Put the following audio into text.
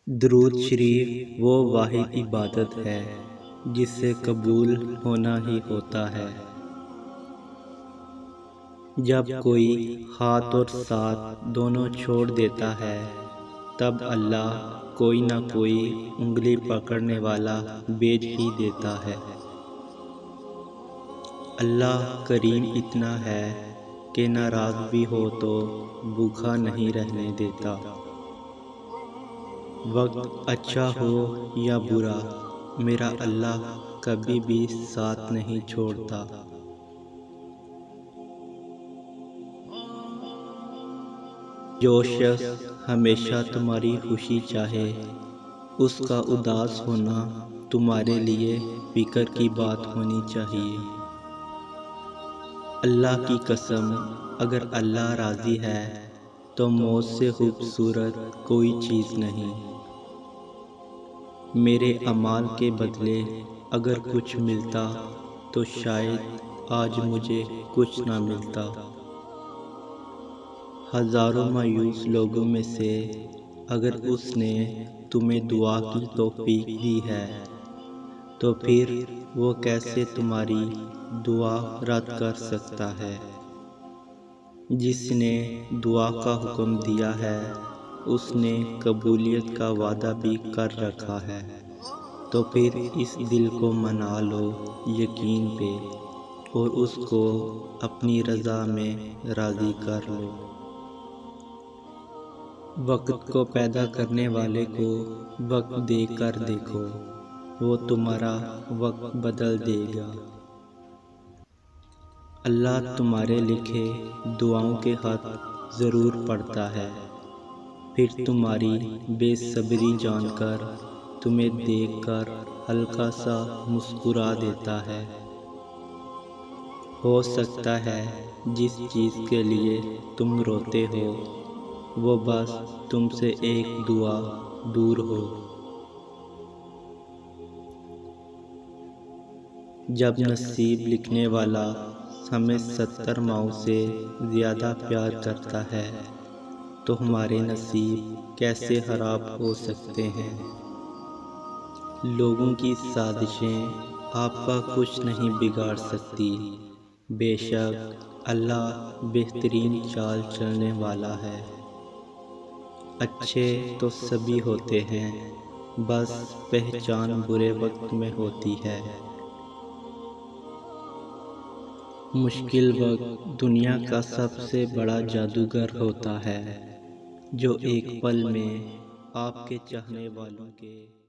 درود شریف وہ واحد عبادت ہے جس سے قبول ہونا ہی ہوتا ہے۔ جب کوئی ہاتھ اور ساتھ دونوں چھوڑ دیتا ہے تب اللہ کوئی نہ کوئی انگلی پکڑنے والا بھیج ہی دیتا ہے۔ اللہ کریم اتنا ہے کہ ناراض بھی ہو تو بھوکا نہیں رہنے دیتا۔ وقت اچھا ہو یا برا میرا اللہ کبھی بھی ساتھ نہیں چھوڑتا۔ جو شخص ہمیشہ تمہاری خوشی چاہے اس کا اداس ہونا تمہارے لیے فکر کی بات ہونی چاہیے۔ اللہ کی قسم اگر اللہ راضی ہے تو موت سے خوبصورت کوئی چیز نہیں۔ میرے اعمال کے بدلے اگر کچھ ملتا تو شاید آج مجھے کچھ نہ ملتا۔ ہزاروں مایوس لوگوں میں سے اگر اس نے تمہیں دعا کی توفیق دی ہے تو پھر وہ کیسے تمہاری دعا رد کر سکتا ہے؟ جس نے دعا کا حکم دیا ہے اس نے قبولیت کا وعدہ بھی کر رکھا ہے، تو پھر اس دل کو منا لو یقین پہ اور اس کو اپنی رضا میں راضی کر لو۔ وقت کو پیدا کرنے والے کو وقت دے کر دیکھو، وہ تمہارا وقت بدل دے گا۔ اللہ تمہارے لکھے دعاؤں کے خط ضرور پڑھتا ہے، پھر تمہاری بے صبری جان کر تمہیں دیکھ کر ہلکا سا مسکرا دیتا ہے۔ ہو سکتا ہے جس چیز کے لیے تم روتے ہو وہ بس تم سے ایک دعا دور ہو۔ جب نصیب لکھنے والا ہمیں 70 ماؤں سے زیادہ پیار کرتا ہے تو ہمارے نصیب کیسے خراب ہو سکتے ہیں؟ لوگوں کی سازشیں آپ کا کچھ نہیں بگاڑ سکتی، بے شک اللہ بہترین چال چلنے والا ہے۔ اچھے تو سبھی ہوتے ہیں، بس پہچان برے وقت میں ہوتی ہے۔ مشکل وقت دنیا کا سب سے بڑا جادوگر ہوتا ہے جو ایک پل میں آپ کے چاہنے والوں کے